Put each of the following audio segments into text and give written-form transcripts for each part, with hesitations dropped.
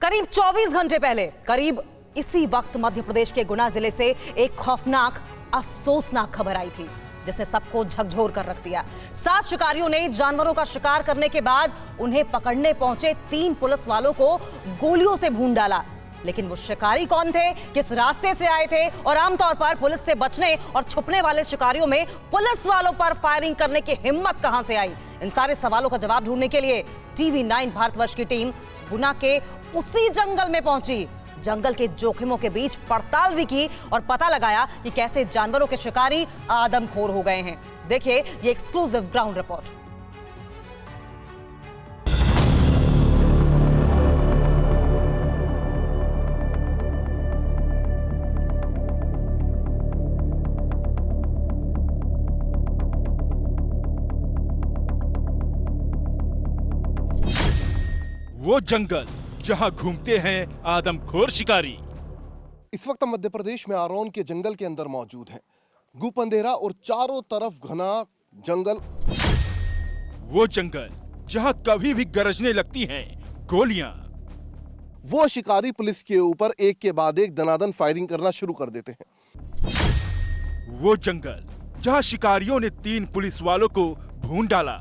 करीब 24 घंटे पहले करीब इसी वक्त मध्य प्रदेश के गुना जिले से एक खौफनाक अफसोसनाक खबर आई थी जिसने सबको झकझोर कर रख दिया। 7 शिकारियों ने जानवरों का शिकार करने के बाद उन्हें पकड़ने पहुंचे 3 पुलिस वालों को गोलियों से भून डाला। लेकिन वो शिकारी कौन थे, किस रास्ते से आए थे और आमतौर पर पुलिस से बचने और छुपने वाले शिकारियों में पुलिस वालों पर फायरिंग करने की हिम्मत कहां से आई? इन सारे सवालों का जवाब ढूंढने के लिए टीवी 9 भारतवर्ष की टीम गुना के उसी जंगल में पहुंची। जंगल के जोखिमों के बीच पड़ताल भी की और पता लगाया कि कैसे जानवरों के शिकारी आदमखोर हो गए हैं। देखिए ये एक्सक्लूसिव ग्राउंड रिपोर्ट। वो जंगल जहां घूमते हैं आदमखोर शिकारी। इस वक्त हम मध्य प्रदेश में आरोन के जंगल के अंदर मौजूद हैं। गुप अंधेरा और चारों तरफ घना जंगल। वो जंगल जहां कभी भी गरजने लगती हैं गोलियां। वो शिकारी पुलिस के ऊपर एक के बाद एक दनादन फायरिंग करना शुरू कर देते हैं। वो जंगल जहां शिकारियों ने 3 पुलिस वालों को भून डाला।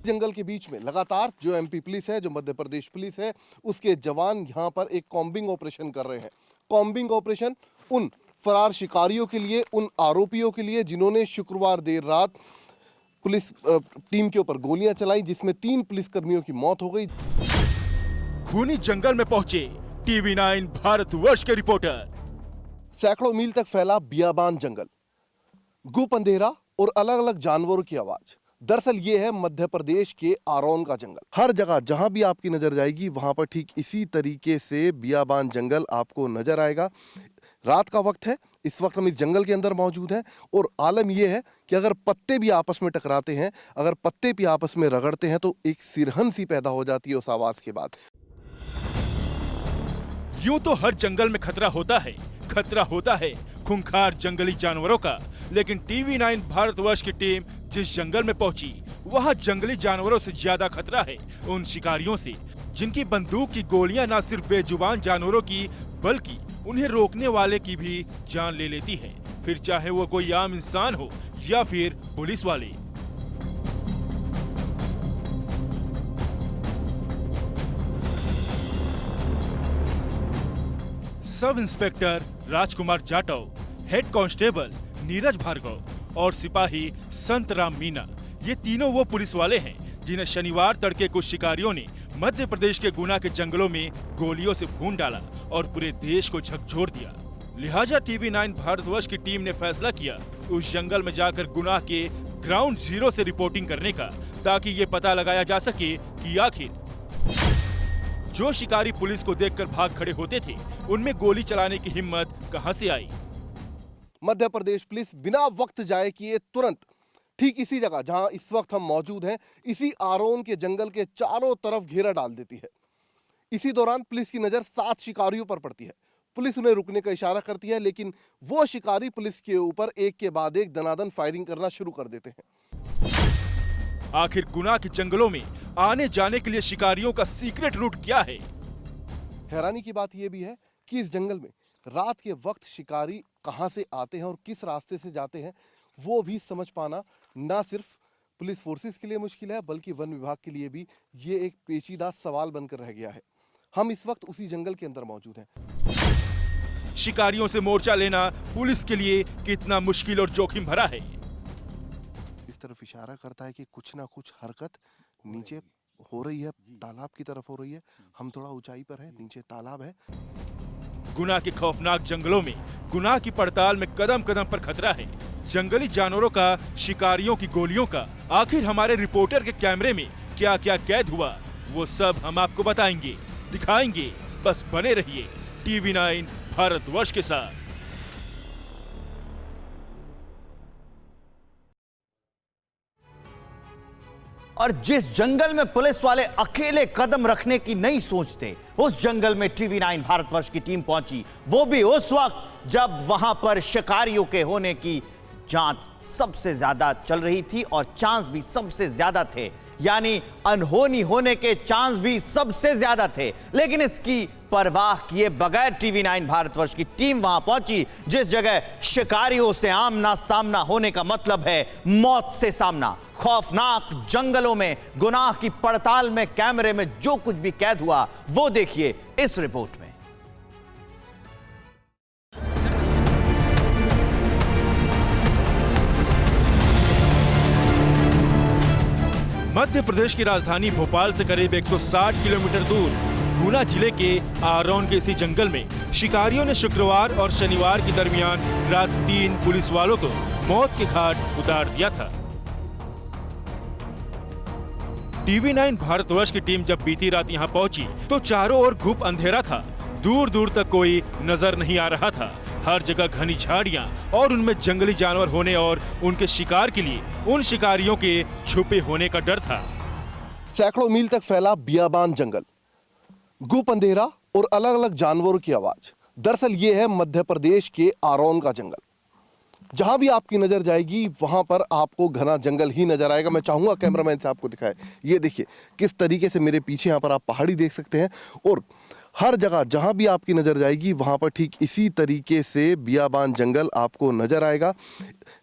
जंगल के बीच में लगातार जो एमपी पुलिस है, जो मध्य प्रदेश पुलिस है, उसके जवान यहाँ पर एक कॉम्बिंग ऑपरेशन कर रहे हैं। कॉम्बिंग ऑपरेशन उन फरार शिकारियों के लिए, उन आरोपियों के लिए जिन्होंने शुक्रवार देर रात पुलिस टीम के ऊपर गोलियां चलाई, जिसमें 3 पुलिसकर्मियों की मौत हो गई। खूनी जंगल में पहुंचे टीवी 9 भारतवर्ष के रिपोर्टर। सैकड़ों मील तक फैला बियाबान जंगल, गुप अंधेरा और अलग अलग जानवरों की आवाज। दरअसल ये है मध्य प्रदेश के आरोन का जंगल। हर जगह जहां भी आपकी नजर जाएगी वहां पर ठीक इसी तरीके से बियाबान जंगल आपको नजर आएगा। रात का वक्त है, इस वक्त हम इस जंगल के अंदर मौजूद हैं और आलम यह है कि अगर पत्ते भी आपस में टकराते हैं, अगर पत्ते भी आपस में रगड़ते हैं तो एक सिरहन सी पैदा हो जाती है उस आवाज के बाद। यूं तो हर जंगल में खतरा होता है खूंखार जंगली जानवरों का। लेकिन टीवी 9 भारतवर्ष की टीम जिस जंगल में पहुंची वहां जंगली जानवरों से ज्यादा खतरा है उन शिकारियों से, जिनकी बंदूक की गोलियां न सिर्फ बेजुबान जानवरों की बल्कि उन्हें रोकने वाले की भी जान ले लेती है, फिर चाहे वो कोई आम इंसान हो या फिर पुलिस वाले। सब इंस्पेक्टर राजकुमार जाटव, हेड कांस्टेबल नीरज भार्गव और सिपाही संतराम मीना, ये तीनों वो पुलिस वाले हैं जिन्हें शनिवार तड़के कुछ शिकारियों ने मध्य प्रदेश के गुना के जंगलों में गोलियों से भून डाला और पूरे देश को झकझोर दिया। लिहाजा टीवी 9 भारतवर्ष की टीम ने फैसला किया उस जंगल में जाकर गुना के ग्राउंड जीरो से रिपोर्टिंग करने का, ताकि ये पता लगाया जा सके कि आखिर जो शिकारी पुलिस को देखकर भाग खड़े होते थे उनमें गोली चलाने की हिम्मत कहां से आई। मध्य प्रदेश पुलिस बिना वक्त जाए किए तुरंत ठीक इसी जगह जहां इस वक्त हम मौजूद हैं, इसी आरोन के जंगल के चारों तरफ घेरा डाल देती है। इसी दौरान पुलिस की नजर 7 शिकारियों पर पड़ती है। पुलिस उन्हें रुकने का इशारा करती है, लेकिन वो शिकारी पुलिस के ऊपर एक के बाद एक दनादन फायरिंग करना शुरू कर देते हैं। आखिर गुना के जंगलों में आने जाने के लिए शिकारियों का सीक्रेट रूट क्या है? हैरानी की बात यह भी है कि इस जंगल में रात के वक्त शिकारी कहां से आते हैं और किस रास्ते से जाते हैं, वो भी समझ पाना ना सिर्फ पुलिस फोर्सेस के लिए मुश्किल है, बल्कि वन विभाग के लिए भी ये एक पेचीदा सवाल बनकर रह गया है। हम इस वक्त उसी जंगल के अंदर मौजूद हैं। शिकारियों से मोर्चा लेना पुलिस के लिए कितना मुश्किल और जोखिम भरा है। इस तरफ इशारा करता है कि कुछ ना कुछ हरकत नीचे हो रही है, तालाब की तरफ हो रही है। हम थोड़ा ऊंचाई पर हैं, नीचे तालाब है। गुना के खौफनाक जंगलों में गुना की पड़ताल में कदम कदम पर खतरा है। जंगली जानवरों का, शिकारियों की गोलियों का, आखिर हमारे रिपोर्टर के कैमरे में क्या क्या कैद हुआ, वो सब हम आपको बताएंगे, दिखाएंगे। बस बने रहिए टीवी 9 भारतवर्ष के साथ। और जिस जंगल में पुलिस वाले अकेले कदम रखने की नहीं सोचते, उस जंगल में टीवी 9 भारतवर्ष की टीम पहुंची, वो भी उस वक्त जब वहां पर शिकारियों के होने की जांच सबसे ज्यादा चल रही थी और चांस भी सबसे ज्यादा थे यानी अनहोनी होने के चांस भी सबसे ज्यादा थे। लेकिन इसकी परवाह किए बगैर टीवी 9 भारतवर्ष की टीम वहां पहुंची, जिस जगह शिकारियों से आमना सामना होने का मतलब है मौत से सामना। खौफनाक जंगलों में गुनाह की पड़ताल में कैमरे में जो कुछ भी कैद हुआ वो देखिए इस रिपोर्ट में। मध्य प्रदेश की राजधानी भोपाल से करीब 160 किलोमीटर दूर गुना जिले के आरोन के इसी जंगल में शिकारियों ने शुक्रवार और शनिवार के दरमियान रात 3 पुलिस वालों को मौत के घाट उतार दिया था। टीवी 9 भारतवर्ष की टीम जब बीती रात यहां पहुंची तो चारों ओर घुप अंधेरा था। दूर दूर तक कोई नजर नहीं आ रहा था। हर जगह घनी झाड़ियां और उनमें जंगली जानवर होने और उनके शिकार के लिए उन शिकारियों के छुपे होने का डर था। सैकड़ों मील तक फैला बियाबान जंगल, गुप अंधेरा और अलग अलग जानवरों की आवाज। दरअसल ये है मध्य प्रदेश के आरोन का जंगल। जहां भी आपकी नजर जाएगी वहां पर आपको घना जंगल ही नजर आएगा। मैं चाहूंगा कैमरामैन से आपको दिखाए, ये देखिए किस तरीके से मेरे पीछे यहाँ पर आप पहाड़ी देख सकते हैं और हर जगह जहां भी आपकी नजर जाएगी वहां पर ठीक इसी तरीके से बियाबान जंगल आपको नजर आएगा।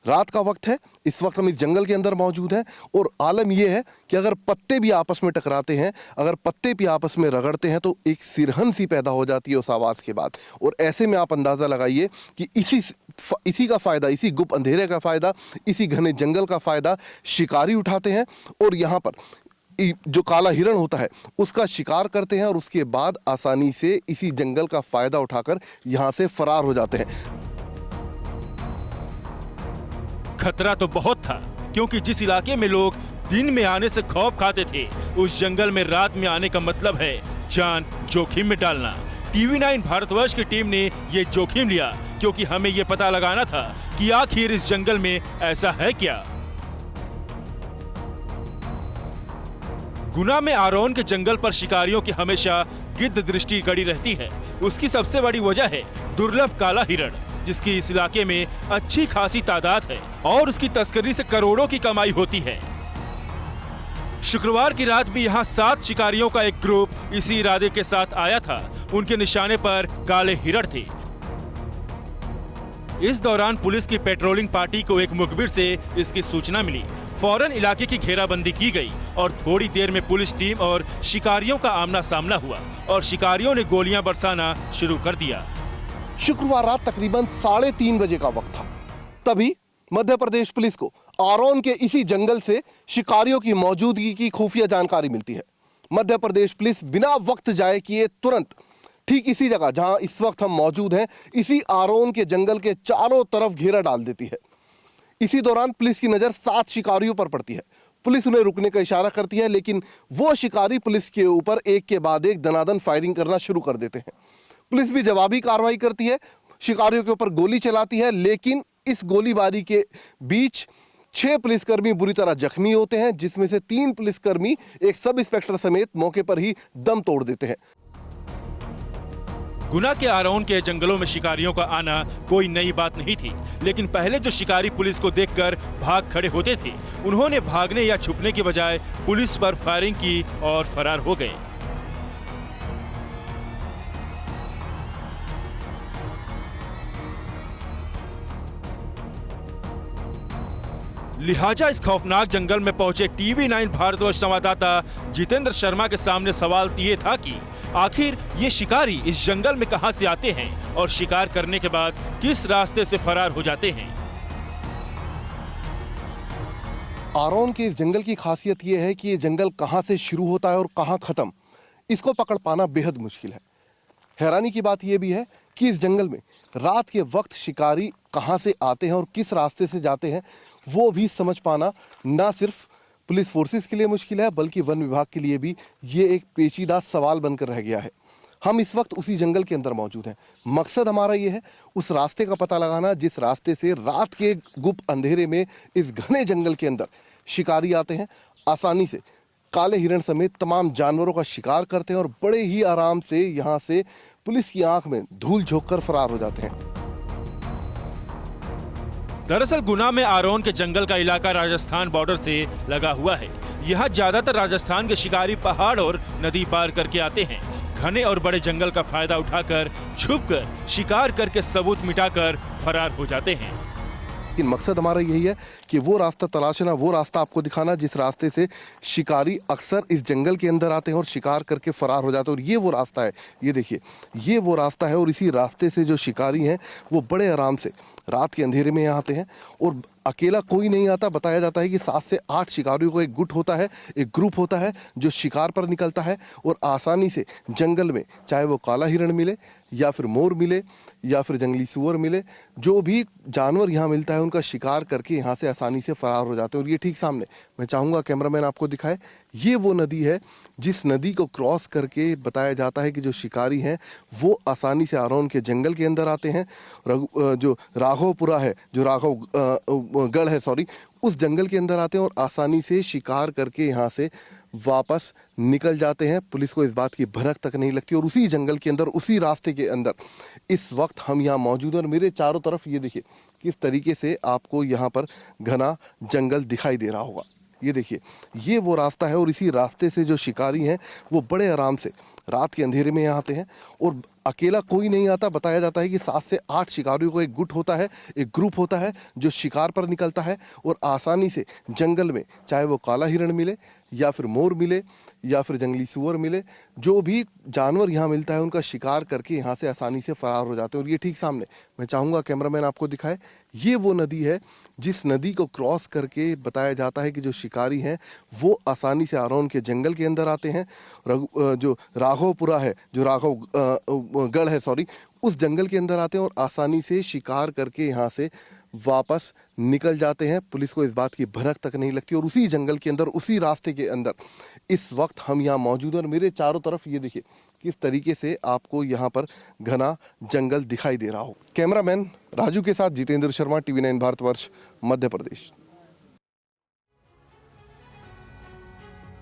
रात का वक्त है, इस वक्त हम इस जंगल के अंदर मौजूद हैं और आलम यह है कि अगर पत्ते भी आपस में टकराते हैं, अगर पत्ते भी आपस में रगड़ते हैं तो एक सिरहन सी पैदा हो जाती है उस आवाज के बाद। और ऐसे में आप अंदाजा लगाइए कि इसी का फायदा, इसी गुप अंधेरे का फायदा, इसी घने जंगल का फायदा शिकारी उठाते हैं और यहाँ पर जो काला हिरण होता है उसका शिकार करते हैं और उसके बाद आसानी से इसी जंगल का फायदा उठाकर यहां से फरार हो जाते हैं। खतरा तो बहुत था क्योंकि जिस इलाके में लोग दिन में आने से खौफ खाते थे, उस जंगल में रात में आने का मतलब है जान जोखिम में डालना। टीवी 9 भारतवर्ष की टीम ने ये जोखिम लिया क्योंकि हमें ये पता लगाना था कि आखिर इस जंगल में ऐसा है क्या। गुना में आरोन के जंगल पर शिकारियों की हमेशा गिद्ध दृष्टि गड़ी रहती है। उसकी सबसे बड़ी वजह है दुर्लभ काला हिरण, जिसकी इस इलाके में अच्छी खासी तादाद है और उसकी तस्करी से करोड़ों की कमाई होती है। शुक्रवार की रात भी यहाँ 7 शिकारियों का एक ग्रुप इसी इरादे के साथ आया था। उनके निशाने पर काले हिरण थे। इस दौरान पुलिस की पेट्रोलिंग पार्टी को एक मुखबिर से इसकी सूचना मिली। फौरन इलाके की घेराबंदी की गई और थोड़ी देर में पुलिस टीम और शिकारियों का आमना सामना हुआ और शिकारियों ने गोलियां बरसाना शुरू कर दिया। शुक्रवार रात तकरीबन 3:30 बजे का वक्त था। तभी मध्य प्रदेश पुलिस को आरोन के इसी जंगल से शिकारियों की मौजूदगी की खुफिया जानकारी मिलती है। मध्य प्रदेश पुलिस बिना वक्त जाए किए तुरंत ठीक इसी जगह जहां इस वक्त हम मौजूद हैं, इसी आरोन के जंगल के चारों तरफ घेरा डाल देती है। इसी दौरान पुलिस की नजर 7 शिकारियों पर पड़ती है। पुलिस उन्हें रुकने का इशारा करती है, लेकिन वो शिकारी पुलिस के ऊपर एक के बाद एक दनादन फायरिंग करना शुरू कर देते हैं। पुलिस भी जवाबी कार्रवाई करती है, शिकारियों के ऊपर गोली चलाती है, लेकिन इस गोलीबारी के बीच 6 पुलिसकर्मी बुरी तरह जख्मी होते हैं, जिसमें से 3 पुलिसकर्मी एक सब इंस्पेक्टर समेत मौके पर ही दम तोड़ देते हैं। गुना के आरोन के जंगलों में शिकारियों का आना कोई नई बात नहीं थी, लेकिन पहले जो शिकारी पुलिस को देखकर भाग खड़े होते थे, उन्होंने भागने या छुपने के बजाय पुलिस पर फायरिंग की और फरार हो गए। लिहाजा इस खौफनाक जंगल में पहुंचे टीवी 9 भारतवर्ष संवाददाता जितेंद्र शर्मा के सामने सवाल ये था कि आखिर ये शिकारी इस जंगल में कहां से आते हैं और शिकार करने के बाद किस रास्ते से फरार हो जाते हैं। आरोन के इस जंगल की खासियत यह है कि ये जंगल कहां से शुरू होता है और कहां खत्म, इसको पकड़ पाना बेहद मुश्किल है। हैरानी की बात यह भी है कि इस जंगल में रात के वक्त शिकारी कहां से आते हैं और किस रास्ते से जाते हैं, वो भी समझ पाना ना सिर्फ पुलिस फोर्सेस के लिए मुश्किल है, बल्कि वन विभाग के लिए भी ये एक पेचीदा सवाल बनकर रह गया है। हम इस वक्त उसी जंगल के अंदर मौजूद हैं। मकसद हमारा ये है उस रास्ते का पता लगाना जिस रास्ते से रात के गुप्त अंधेरे में इस घने जंगल के अंदर शिकारी आते हैं, आसानी से काले हिरण समेत तमाम जानवरों का शिकार करते हैं और बड़े ही आराम से यहाँ से पुलिस की आंख में धूल झोंक कर फरार हो जाते हैं। दरअसल गुना में आरोन के जंगल का इलाका राजस्थान बॉर्डर से लगा हुआ है। यहाँ ज्यादातर राजस्थान के शिकारी पहाड़ और नदी पार करके आते हैं। घने और बड़े जंगल का फायदा उठाकर छुपकर शिकार करके सबूत मिटाकर फरार हो जाते हैं। लेकिन मकसद हमारा यही है कि वो रास्ता तलाशना, वो रास्ता आपको दिखाना जिस रास्ते से शिकारी अक्सर इस जंगल के अंदर आते हैं और शिकार करके फरार हो जाते हैं। और ये वो रास्ता है, ये देखिए, ये वो रास्ता है। और इसी रास्ते से जो शिकारी हैं वो बड़े आराम से रात के अंधेरे में यहाँ आते हैं। और अकेला कोई नहीं आता। बताया जाता है कि 7 से 8 शिकारियों को एक गुट होता है, एक ग्रुप होता है जो शिकार पर निकलता है और आसानी से जंगल में, चाहे वो काला हिरण मिले या फिर मोर मिले या फिर जंगली सूअर मिले, जो भी जानवर यहाँ मिलता है उनका शिकार करके यहाँ से आसानी से फरार हो जाते हैं। और ये ठीक सामने, मैं चाहूँगा कैमरामैन आपको दिखाए, ये वो नदी है जिस नदी को क्रॉस करके बताया जाता है कि जो शिकारी हैं वो आसानी से आरोन के जंगल के अंदर आते हैं। जो राघवपुरा है, जो राघवगढ़ है, सॉरी, उस जंगल के अंदर आते हैं और आसानी से शिकार करके यहाँ से वापस निकल जाते हैं। पुलिस को इस बात की भनक तक नहीं लगती। और उसी जंगल के अंदर, उसी रास्ते के अंदर इस वक्त हम यहाँ मौजूद हैं। और मेरे चारों तरफ ये देखिए किस तरीके से आपको यहाँ पर घना जंगल दिखाई दे रहा होगा। ये देखिए, ये वो रास्ता है और इसी रास्ते से जो शिकारी हैं वो बड़े आराम से रात के अंधेरे में यहाँ आते हैं। और अकेला कोई नहीं आता। बताया जाता है कि 7 से 8 शिकारियों को एक गुट होता है, एक ग्रुप होता है जो शिकार पर निकलता है और आसानी से जंगल में, चाहे वो काला हिरण मिले या फिर मोर मिले या फिर जंगली सूअर मिले, जो भी जानवर यहाँ मिलता है उनका शिकार करके यहाँ से आसानी से फरार हो जाते हैं। और ये ठीक सामने, मैं चाहूँगा कैमरामैन आपको दिखाए, ये वो नदी है जिस नदी को क्रॉस करके बताया जाता है कि जो शिकारी हैं वो आसानी से आरोन के जंगल के अंदर आते हैं। जो राघवपुरा है, जो राघवगढ़ है, सॉरी, उस जंगल के अंदर आते हैं और आसानी से शिकार करके यहाँ से वापस निकल जाते हैं। पुलिस को इस बात की भनक तक नहीं लगती। और उसी जंगल के अंदर, उसी रास्ते के अंदर इस वक्त हम यहाँ मौजूद हैं। और मेरे चारों तरफ ये देखिए किस तरीके से आपको यहाँ पर घना जंगल दिखाई दे रहा हो। कैमरामैन राजू के साथ जितेंद्र शर्मा, TV9 भारतवर्ष, मध्य प्रदेश।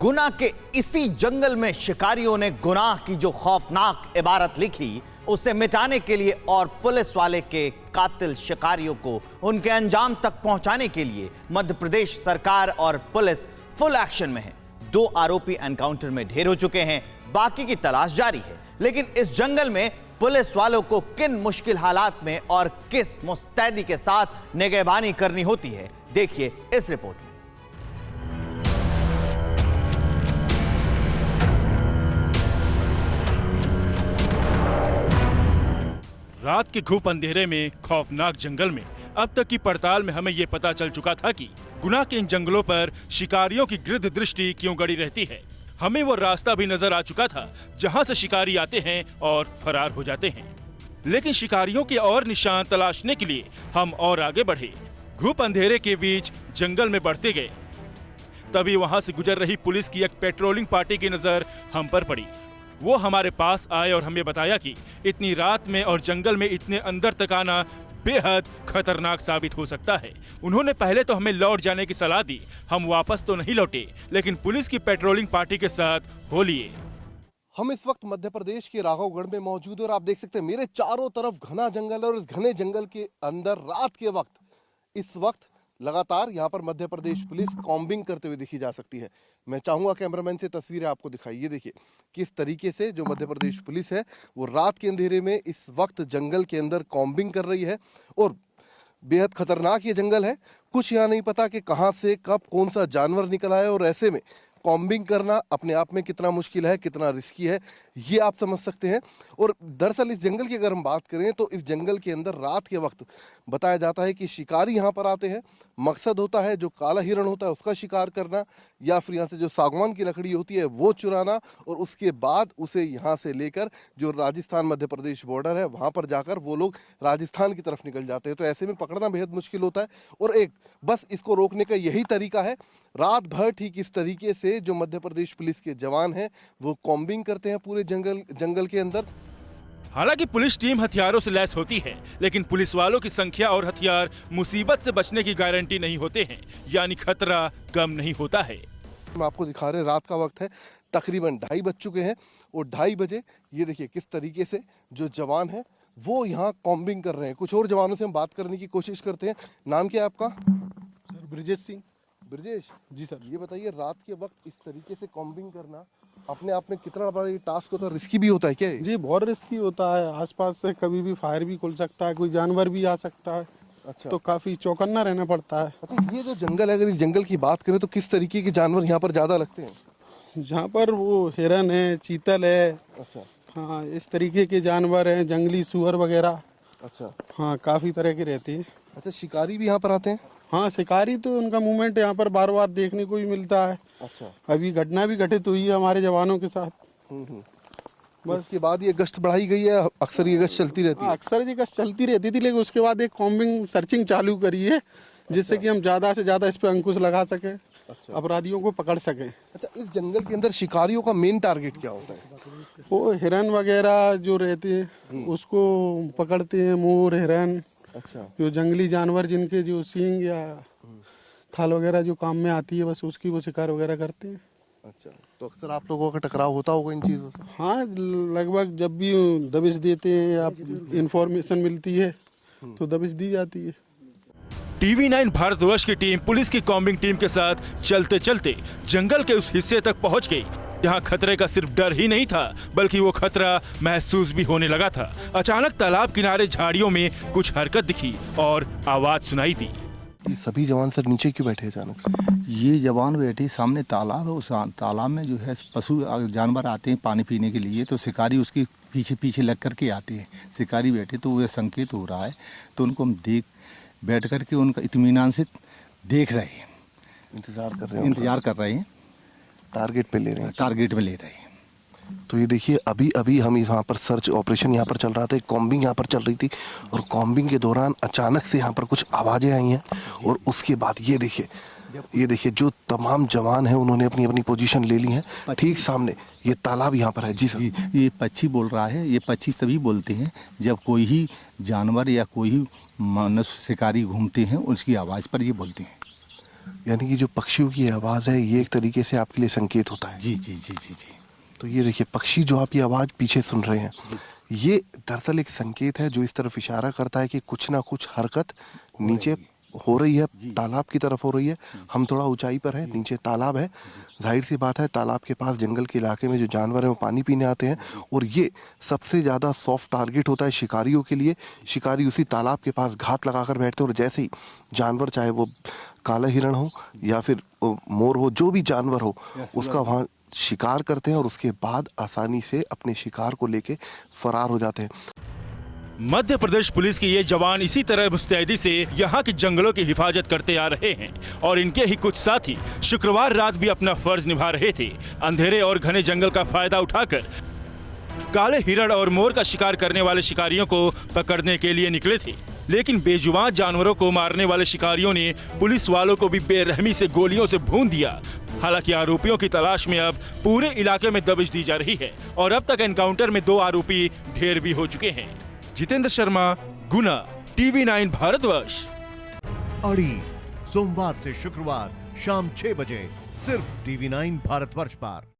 गुना के इसी जंगल में शिकारियों ने गुनाह की जो खौफनाक इबारत लिखी, उसे मिटाने के लिए और पुलिस वाले के कातिल शिकारियों को उनके अंजाम तक पहुंचाने के लिए मध्य प्रदेश सरकार और पुलिस फुल एक्शन में है। 2 आरोपी एनकाउंटर में ढेर हो चुके हैं, बाकी की तलाश जारी है। लेकिन इस जंगल में पुलिस वालों को किन मुश्किल हालात में और किस मुस्तैदी के साथ निगहबानी करनी होती है, देखिए इस रिपोर्ट में। रात के घुप अंधेरे में खौफनाक जंगल में अब तक की पड़ताल में हमें ये पता चल चुका था कि गुना के इन जंगलों पर शिकारियों की गिरद दृष्टि क्यों गड़ी रहती है। हमें वो रास्ता भी नजर आ चुका था जहां से शिकारी आते हैं और फरार हो जाते हैं। लेकिन शिकारियों के और निशान तलाशने के लिए हम और आगे बढ़े। घुप अंधेरे के बीच जंगल में बढ़ते गए। तभी वहां से गुजर रही पुलिस की एक पेट्रोलिंग पार्टी की नजर हम पर पड़ी। वो हमारे पास आए और हमें बताया कि इतनी रात में और जंगल में इतने अंदर तक आना बेहद खतरनाक साबित हो सकता है। उन्होंने पहले तो हमें लौट जाने की सलाह दी। हम वापस तो नहीं लौटे, लेकिन पुलिस की पेट्रोलिंग पार्टी के साथ हो लिए। हम इस वक्त मध्य प्रदेश के राघवगढ़ में मौजूद हैं और आप देख सकते हैं मेरे चारों तरफ घना जंगल है। और इस घने जंगल के अंदर रात के वक्त, इस वक्त लगातार यहाँ पर मध्य प्रदेश पुलिस कॉम्बिंग करते हुए देखी जा सकती है। मैं चाहूंगा कैमरामैन से तस्वीरें आपको दिखाई। ये देखिए किस तरीके से जो मध्य प्रदेश पुलिस है वो रात के अंधेरे में इस वक्त जंगल के अंदर कॉम्बिंग कर रही है। और बेहद खतरनाक ये जंगल है। कुछ यहाँ नहीं पता कि कहाँ से कब कौन सा जानवर निकल आए। और ऐसे में कॉम्बिंग करना अपने आप में कितना मुश्किल है, कितना रिस्की है, ये आप समझ सकते हैं। और दरअसल इस जंगल की अगर हम बात करें तो इस जंगल के अंदर रात के वक्त बताया जाता है कि शिकारी यहाँ पर आते हैं। मकसद होता है जो काला हिरण होता है उसका शिकार करना, या फिर यहाँ से जो सागवान की लकड़ी होती है वो चुराना, और उसके बाद उसे यहाँ से लेकर जो राजस्थान मध्य प्रदेश बॉर्डर है वहाँ पर जाकर वो लोग राजस्थान की तरफ निकल जाते हैं। तो ऐसे में पकड़ना बेहद मुश्किल होता है। और एक बस इसको रोकने का यही तरीका है, रात भर ठीक इस तरीके से जो मध्य प्रदेश पुलिस के जवान हैं वो कॉम्बिंग करते हैं पूरे जंगल के अंदर। हालांकि पुलिस टीम हथियारों से लैस होती है, लेकिन पुलिस वालों की संख्या और हथियार मुसीबत से बचने की गारंटी नहीं होते हैं, यानी खतरा कम नहीं होता है। हम आपको दिखा रहे हैं रात का वक्त है, तकरीबन 2:30 बज चुके हैं। और 2:30 बजे ये देखिए किस तरीके से जो जवान है वो यहाँ कॉम्बिंग कर रहे हैं। कुछ और जवानों से हम बात करने की कोशिश करते हैं। नाम क्या है आपका? सर ब्रिजेश सिंह। ब्रजेश जी सर। ये बताइए, रात के वक्त इस तरीके से कॉम्बिंग करना अपने आप में कितना बड़ा ये टास्क होता है, रिस्की भी होता है क्या ये? जी बहुत रिस्की होता है, आसपास से कभी भी फायर भी खुल सकता है, कोई जानवर भी आ सकता है, अच्छा। तो काफी चौकन्ना रहना पड़ता है। अच्छा, ये जो जंगल है, अगर इस जंगल की बात करें तो किस तरीके के जानवर यहाँ पर ज्यादा लगते हैं? जहाँ पर वो हिरन है, चीतल है, अच्छा हाँ इस तरीके के जानवर हैं, जंगली सुअर वगैरह, अच्छा हाँ काफी तरह की रहती है। अच्छा, शिकारी भी यहाँ पर आते हैं? हाँ शिकारी तो उनका मूवमेंट यहाँ पर बार बार देखने को भी मिलता है। अच्छा। अभी घटना भी घटित हुई है हमारे जवानों के साथ। बस उसके बाद ये गश्त बढ़ाई गई है, अक्सर ये गश्त चलती रहती है? अक्सर ये गश्त चलती रहती थी, लेकिन उसके बाद एक कॉम्बिंग सर्चिंग चालू करी है, जिससे कि हम ज्यादा से ज्यादा इस पे अंकुश लगा सके, अपराधियों को पकड़ सके। अच्छा, इस जंगल के अंदर शिकारियों का मेन टारगेट क्या होता है? वो हिरन वगैरह जो रहते हैं उसको पकड़ते हैं, मोर, हिरन, अच्छा जो जंगली जानवर जिनके जो सींग या खाल वगैरह जो काम में आती है, बस उसकी वो शिकार वगैरह करते हैं। अच्छा, तो अक्सर आप लोगों का टकराव होता होगा इन चीजों से? हाँ लगभग जब भी दबिश देते हैं या इंफॉर्मेशन मिलती है तो दबिश दी जाती है। TV9 भारतवर्ष की टीम पुलिस की कॉम्बिंग टीम के साथ चलते चलते जंगल के उस हिस्से तक पहुंच गई जहां खतरे का सिर्फ डर ही नहीं था, बल्कि वो खतरा महसूस भी होने लगा था। अचानक तालाब किनारे झाड़ियों में कुछ हरकत दिखी और आवाज सुनाई दी। ये सभी जवान सर नीचे क्यों बैठे अचानक से? ये जवान बैठे, सामने तालाब है, उस तालाब में जो है पशु जानवर आते हैं पानी पीने के लिए, तो शिकारी उसके पीछे पीछे लग करके आते हैं। शिकारी बैठे तो वह संकेत हो रहा है, तो उनको हम बैठ करके उनका इत्मीनान से देख रहे हैं, इंतजार कर रहे हैं, इंतजार कर रहे हैं, टारगेट पे ले रहे हैं। टारगेट में ले रहे हैं। तो ये देखिए, अभी अभी हम यहाँ पर सर्च ऑपरेशन यहाँ पर चल रहा था, कॉम्बिंग यहाँ पर चल रही थी, और कॉम्बिंग के दौरान अचानक से यहाँ पर कुछ आवाजें आई हैं, और उसके बाद ये देखिए जो तमाम जवान हैं उन्होंने अपनी अपनी पोजीशन ले ली है। ठीक सामने ये तालाब यहाँ पर है। जी सर। जी, ये पक्षी बोल रहा है। ये पक्षी तभी बोलते हैं जब कोई ही जानवर या कोई ही मनुष्य शिकारी घूमते हैं, उसकी आवाज़ पर ये बोलते हैं। यानी कि जो पक्षियों की आवाज़ है ये एक तरीके से आपके लिए संकेत होता है? जी जी जी जी जी। तो ये देखिए, पक्षी जो आप ये आवाज़ पीछे सुन रहे हैं, ये दरअसल एक संकेत है जो इस तरफ इशारा करता है कि कुछ ना कुछ हरकत नीचे हो रही है, तालाब की तरफ हो रही है। हम थोड़ा ऊंचाई पर है, नीचे तालाब है, जाहिर सी बात है तालाब के पास जंगल के इलाके में जो जानवर हैं वो पानी पीने आते हैं, और ये सबसे ज़्यादा सॉफ्ट टारगेट होता है शिकारियों के लिए। शिकारी उसी तालाब के पास घात लगाकर बैठते हैं, और जैसे ही जानवर, चाहे वो काला हिरण हो या फिर मोर हो, जो भी जानवर हो, उसका वहाँ शिकार करते हैं, और उसके बाद आसानी से अपने शिकार को लेके फरार हो जाते हैं। मध्य प्रदेश पुलिस के ये जवान इसी तरह मुस्तैदी से यहाँ के जंगलों की हिफाजत करते आ रहे हैं, और इनके ही कुछ साथी शुक्रवार रात भी अपना फर्ज निभा रहे थे। अंधेरे और घने जंगल का फायदा उठाकर काले हिरण और मोर का शिकार करने वाले शिकारियों को पकड़ने के लिए निकले थे, लेकिन बेजुबान जानवरों को मारने वाले शिकारियों ने पुलिस वालों को भी बेरहमी से गोलियों से भून दिया। हालांकि आरोपियों की तलाश में अब पूरे इलाके में दबिश दी जा रही है, और अब तक एनकाउंटर में 2 आरोपी ढेर भी हो चुके हैं। जितेंद्र शर्मा, गुना, TV9 भारतवर्ष। अड़ी सोमवार से शुक्रवार शाम 6 बजे सिर्फ TV9 भारतवर्ष पर।